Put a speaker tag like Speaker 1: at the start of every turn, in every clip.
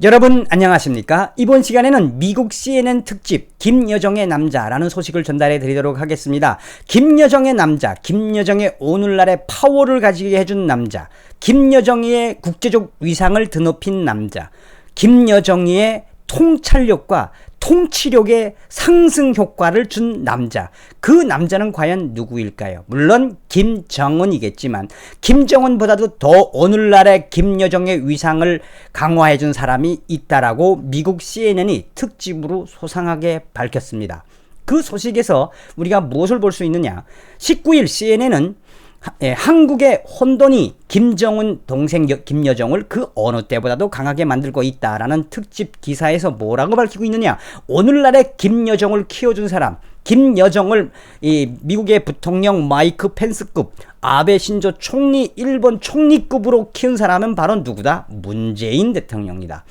Speaker 1: 여러분 안녕하십니까? 이번 시간에는 미국 CNN 특집 김여정의 남자라는 소식을 전달해 드리도록 하겠습니다. 김여정의 남자, 김여정의 오늘날의 파워를 가지게 해준 남자, 김여정의 국제적 위상을 드높인 남자, 김여정의 통찰력과 통치력의 상승 효과를 준 남자. 그 남자는 과연 누구일까요? 물론 김정은이겠지만 김정은보다도 더 오늘날의 김여정의 위상을 강화해 준 사람이 있다라고 미국 CNN이 특집으로 소상하게 밝혔습니다. 그 소식에서 우리가 무엇을 볼 수 있느냐? 19일 CNN은 한국의 혼돈이 김정은 동생 김여정을 그 어느 때보다도 강하게 만들고 있다라는 특집 기사에서 뭐라고 밝히고 있느냐? 오늘날의 김여정을 키워준 사람, 김여정을 미국의 부통령 마이크 펜스급, 아베 신조 총리 일본 총리급으로 키운 사람은 바로 누구다? 문재인 대통령이다.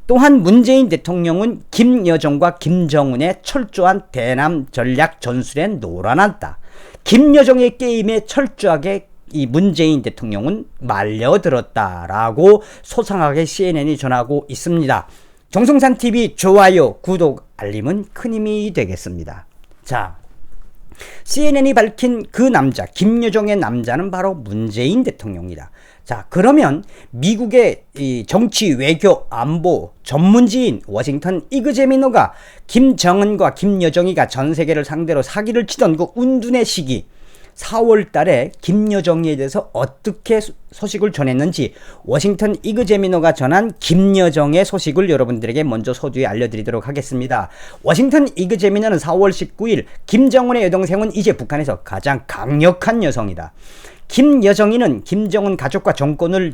Speaker 1: 또한 문재인 대통령은 김여정과 김정은의 철저한 대남 전략 전술에 놀아났다. 김여정의 게임에 철저하게 이 문재인 대통령은 말려들었다라고 소상하게 CNN이 전하고 있습니다. 정성산TV 좋아요, 구독, 알림은 큰 힘이 되겠습니다. 자, CNN이 밝힌 그 남자, 김여정의 남자는 바로 문재인 대통령이다. 자, 그러면 미국의 이 정치, 외교, 안보 전문지인 워싱턴 이그제미너가 김정은과 김여정이가 전 세계를 상대로 사기를 치던 그 운둔의 시기 4월 달에 김여정에 대해서 어떻게 소식을 전했는지 워싱턴 이그제미너가 전한 김여정의 소식을 여러분들에게 먼저 서두에 알려드리도록 하겠습니다. 워싱턴 이그제미너는 4월 19일 김정은의 여동생은 이제 북한에서 가장 강력한 여성이다. 김여정이는 김정은 가족과 정권을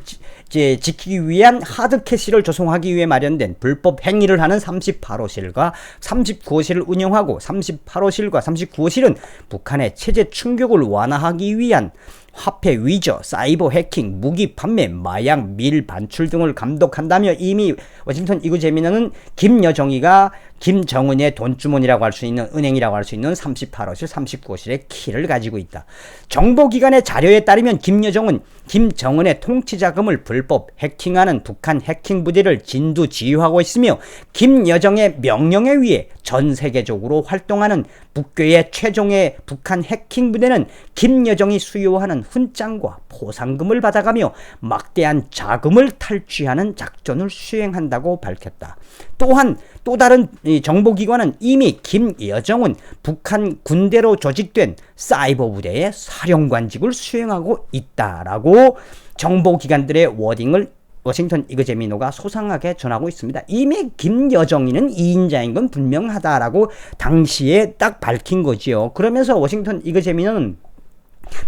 Speaker 1: 지키기 위한 하드캐시를 조성하기 위해 마련된 불법 행위를 하는 38호실과 39호실을 운영하고 38호실과 39호실은 북한의 체제 충격을 완화하기 위한 화폐 위조, 사이버 해킹, 무기 판매, 마약, 밀 반출 등을 감독한다며 이미 워싱턴 이그제미너는 김여정이가 김정은의 돈주머니라고 할 수 있는 은행이라고 할 수 있는 38호실, 39호실의 키를 가지고 있다. 정보기관의 자료에 따르면 김여정은 김정은의 통치자금을 불법 해킹하는 북한 해킹 부대를 진두지휘하고 있으며 김여정의 명령에 의해 전 세계적으로 활동하는 북괴의 최종의 북한 해킹 부대는 김여정이 수요하는 훈장과 포상금을 받아가며 막대한 자금을 탈취하는 작전을 수행한다고 밝혔다. 또한 또 다른 정보기관은 이미 김여정은 북한 군대로 조직된 사이버 부대의 사령관직을 수행하고 있다라고 정보기관들의 워딩을 워싱턴 이그제미너가 소상하게 전하고 있습니다. 이미 김여정이는 2인자인 건 분명하다라고 당시에 딱 밝힌 거지요. 그러면서 워싱턴 이그제미너는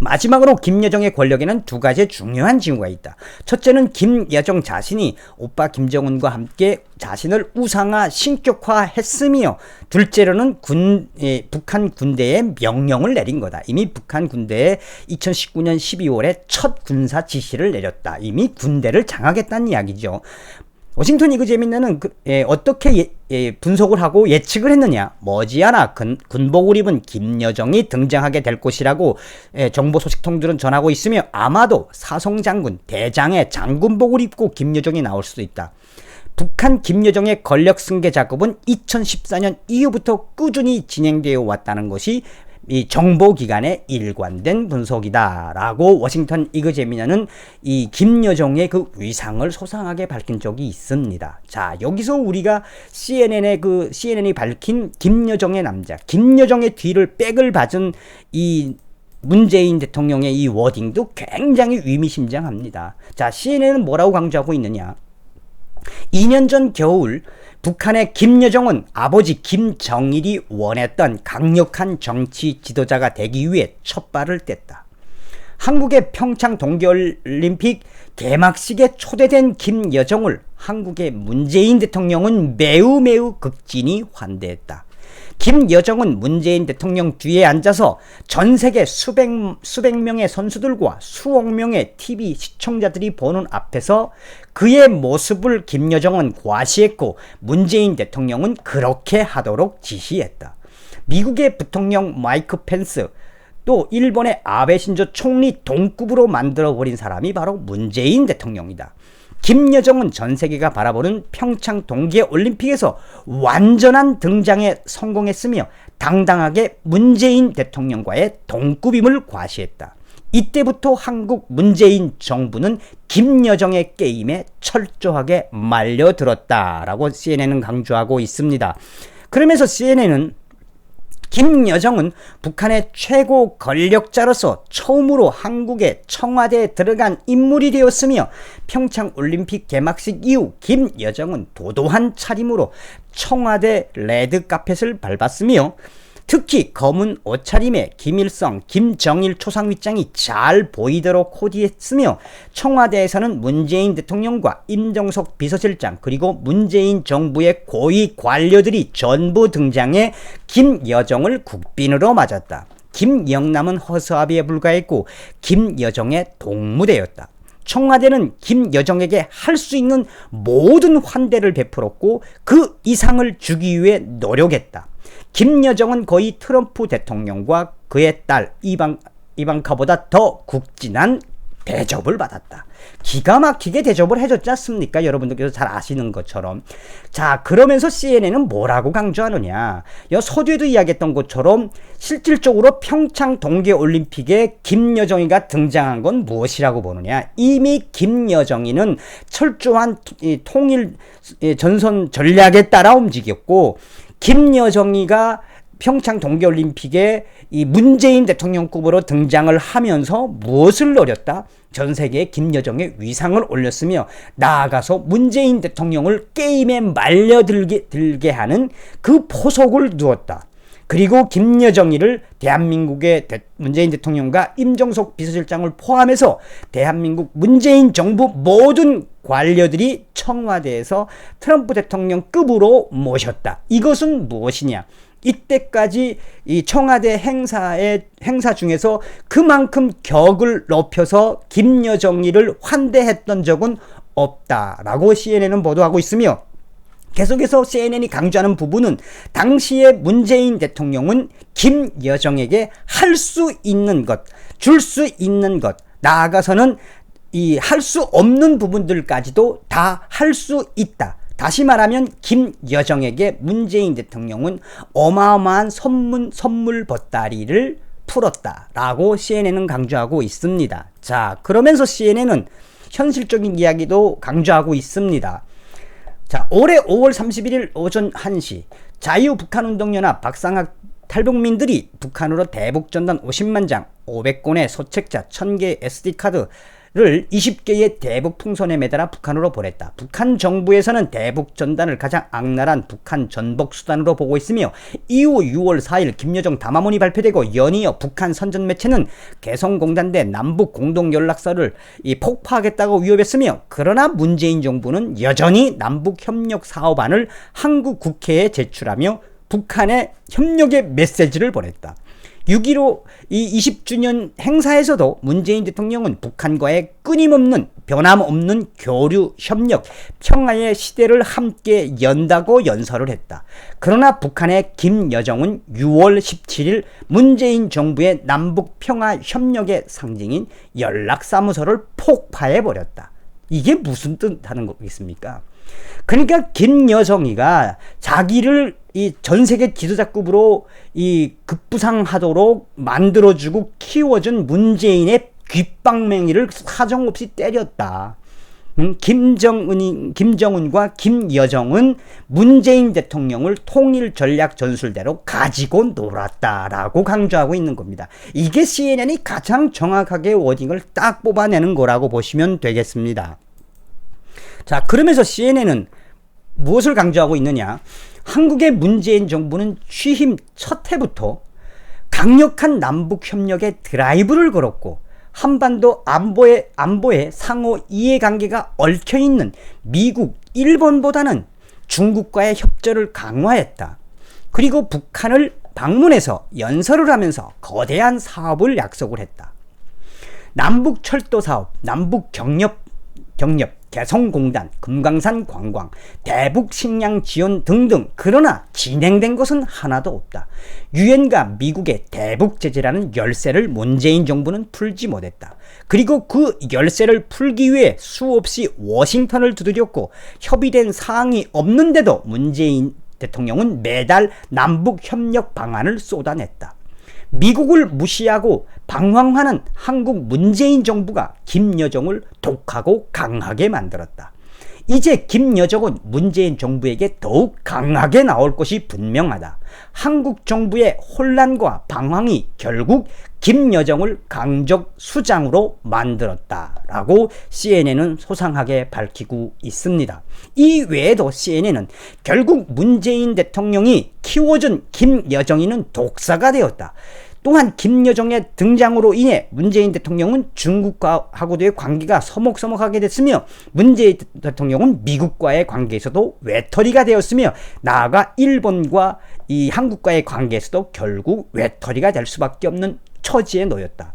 Speaker 1: 마지막으로 김여정의 권력에는 두 가지 중요한 징후가 있다. 첫째는 김여정 자신이 오빠 김정은과 함께 자신을 우상화, 신격화했으며 둘째로는 북한 군대에 명령을 내린 거다. 이미 북한 군대에 2019년 12월에 첫 군사 지시를 내렸다. 이미 군대를 장악했다는 이야기죠. 워싱턴 이그제미너는 어떻게 분석을 하고 예측을 했느냐? 머지않아 군복을 입은 김여정이 등장하게 될 것이라고 정보 소식통들은 전하고 있으며 아마도 사성장군, 대장의 장군복을 입고 김여정이 나올 수도 있다. 북한 김여정의 권력 승계 작업은 2014년 이후부터 꾸준히 진행되어 왔다는 것이 이 정보기관의 일관된 분석이다라고 워싱턴 이그제미너는 이 김여정의 그 위상을 소상하게 밝힌 적이 있습니다. 자, 여기서 우리가 CNN이 밝힌 김여정의 남자, 김여정의 뒤를 백을 받은 이 문재인 대통령의 이 워딩도 굉장히 의미심장합니다. 자, CNN은 뭐라고 강조하고 있느냐? 2년 전 겨울 북한의 김여정은 아버지 김정일이 원했던 강력한 정치 지도자가 되기 위해 첫 발을 뗐다. 한국의 평창 동계올림픽 개막식에 초대된 김여정을 한국의 문재인 대통령은 매우 극진히 환대했다. 김여정은 문재인 대통령 뒤에 앉아서 전 세계 수백 명의 선수들과 수억 명의 TV 시청자들이 보는 앞에서 그의 모습을 김여정은 과시했고 문재인 대통령은 그렇게 하도록 지시했다. 미국의 부통령 마이크 펜스, 또 일본의 아베 신조 총리 동급으로 만들어버린 사람이 바로 문재인 대통령이다. 김여정은 전 세계가 바라보는 평창 동계올림픽에서 완전한 등장에 성공했으며 당당하게 문재인 대통령과의 동급임을 과시했다. 이때부터 한국 문재인 정부는 김여정의 게임에 철저하게 말려들었다라고 CNN은 강조하고 있습니다. 그러면서 CNN은 김여정은 북한의 최고 권력자로서 처음으로 한국의 청와대에 들어간 인물이 되었으며 평창올림픽 개막식 이후 김여정은 도도한 차림으로 청와대 레드카펫을 밟았으며 특히 검은 옷차림에 김일성, 김정일 초상위장이 잘 보이도록 코디했으며 청와대에서는 문재인 대통령과 임정석 비서실장 그리고 문재인 정부의 고위 관료들이 전부 등장해 김여정을 국빈으로 맞았다. 김영남은 허수아비에 불과했고 김여정의 동무대였다. 청와대는 김여정에게 할 수 있는 모든 환대를 베풀었고 그 이상을 주기 위해 노력했다. 김여정은 거의 트럼프 대통령과 그의 딸 이방카보다 더 국진한 대접을 받았다. 기가 막히게 대접을 해줬지 않습니까? 여러분들께서 잘 아시는 것처럼. 자, 그러면서 CNN은 뭐라고 강조하느냐. 서두에도 이야기했던 것처럼 실질적으로 평창 동계올림픽에 김여정이가 등장한 건 무엇이라고 보느냐. 이미 김여정이는 철저한 통일 전선 전략에 따라 움직였고 김여정이가 평창 동계올림픽에 이 문재인 대통령급으로 등장을 하면서 무엇을 노렸다? 전 세계에 김여정의 위상을 올렸으며 나아가서 문재인 대통령을 게임에 말려들게 하는 그 포석을 두었다. 그리고 김여정이를 대한민국의 문재인 대통령과 임정석 비서실장을 포함해서 대한민국 문재인 정부 모든 관료들이 청와대에서 트럼프 대통령급으로 모셨다. 이것은 무엇이냐? 이때까지 이 청와대 행사 중에서 그만큼 격을 높여서 김여정이를 환대했던 적은 없다라고 CNN은 보도하고 있으며 계속해서 CNN이 강조하는 부분은 당시에 문재인 대통령은 김여정에게 할 수 있는 것, 줄 수 있는 것, 나아가서는 이 할 수 없는 부분들까지도 다 할 수 있다. 다시 말하면 김여정에게 문재인 대통령은 어마어마한 선물 보따리를 풀었다라고 CNN은 강조하고 있습니다. 자, 그러면서 CNN은 현실적인 이야기도 강조하고 있습니다. 자, 올해 5월 31일 오전 1시 자유북한운동연합 박상학 탈북민들이 북한으로 대북전단 50만 장, 500권의 소책자, 1000개의 SD카드를 20개의 대북 풍선에 매달아 북한으로 보냈다. 북한 정부에서는 대북 전단을 가장 악랄한 북한 전복 수단으로 보고 있으며 이후 6월 4일 김여정 담화문이 발표되고 연이어 북한 선전 매체는 개성공단대 남북 공동연락사를 폭파하겠다고 위협했으며 그러나 문재인 정부는 여전히 남북협력 사업안을 한국 국회에 제출하며 북한의 협력의 메시지를 보냈다. 6.15 20주년 행사에서도 문재인 대통령은 북한과의 끊임없는 변함없는 교류, 협력, 평화의 시대를 함께 연다고 연설을 했다. 그러나 북한의 김여정은 6월 17일 문재인 정부의 남북 평화 협력의 상징인 연락사무소를 폭파해버렸다. 이게 무슨 뜻하는 거겠습니까? 그러니까 김여정이가 자기를 이 전 세계 지도자급으로 이 급부상하도록 만들어주고 키워준 문재인의 귓방맹이를 사정없이 때렸다. 김정은과 김여정은 문재인 대통령을 통일 전략 전술대로 가지고 놀았다라고 강조하고 있는 겁니다. 이게 CNN이 가장 정확하게 워딩을 딱 뽑아내는 거라고 보시면 되겠습니다. 자, 그러면서 CNN은 무엇을 강조하고 있느냐? 한국의 문재인 정부는 취임 첫 해부터 강력한 남북협력의 드라이브를 걸었고 한반도 안보의 상호 이해관계가 얽혀있는 미국, 일본보다는 중국과의 협조를 강화했다. 그리고 북한을 방문해서 연설을 하면서 거대한 사업을 약속을 했다. 남북철도 사업, 남북경협, 개성공단, 금강산 관광, 대북 식량 지원 등등. 그러나 진행된 것은 하나도 없다. 유엔과 미국의 대북 제재라는 열쇠를 문재인 정부는 풀지 못했다. 그리고 그 열쇠를 풀기 위해 수없이 워싱턴을 두드렸고 협의된 사항이 없는데도 문재인 대통령은 매달 남북 협력 방안을 쏟아냈다. 미국을 무시하고 방황하는 한국 문재인 정부가 김여정을 독하고 강하게 만들었다. 이제 김여정은 문재인 정부에게 더욱 강하게 나올 것이 분명하다. 한국 정부의 혼란과 방황이 결국 김여정을 강적 수장으로 만들었다라고 CNN은 소상하게 밝히고 있습니다. 이 외에도 CNN은 결국 문재인 대통령이 키워준 김여정이는 독사가 되었다. 또한 김여정의 등장으로 인해 문재인 대통령은 중국하고도의 관계가 서먹서먹하게 됐으며 문재인 대통령은 미국과의 관계에서도 외톨이가 되었으며 나아가 일본과 이 한국과의 관계에서도 결국 외톨이가 될 수밖에 없는 처지에 놓였다.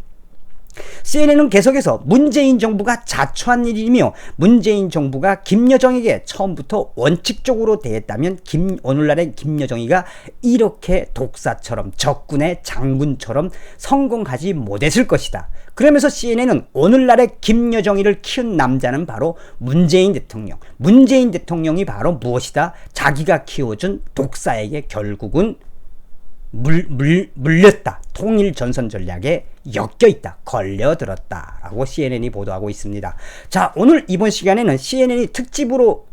Speaker 1: CNN은 계속해서 문재인 정부가 자초한 일이며 문재인 정부가 김여정에게 처음부터 원칙적으로 대했다면 오늘날의 김여정이가 이렇게 독사처럼 적군의 장군처럼 성공하지 못했을 것이다. 그러면서 CNN은 오늘날의 김여정이를 키운 남자는 바로 문재인 대통령. 문재인 대통령이 바로 무엇이다? 자기가 키워준 독사에게 결국은 물렸다. 통일 전선 전략에 엮여있다. 걸려들었다. 라고 CNN이 보도하고 있습니다. 자, 오늘 이번 시간에는 CNN이 특집으로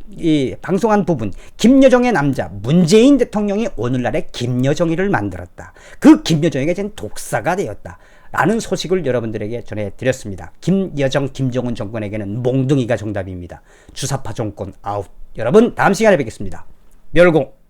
Speaker 1: 방송한 부분, 김여정의 남자 문재인 대통령이 오늘날의 김여정이를 만들었다. 그 김여정에게 이제 독사가 되었다. 라는 소식을 여러분들에게 전해드렸습니다. 김여정, 김정은 정권에게는 몽둥이가 정답입니다. 주사파 정권 아웃. 여러분 다음 시간에 뵙겠습니다. 멸공.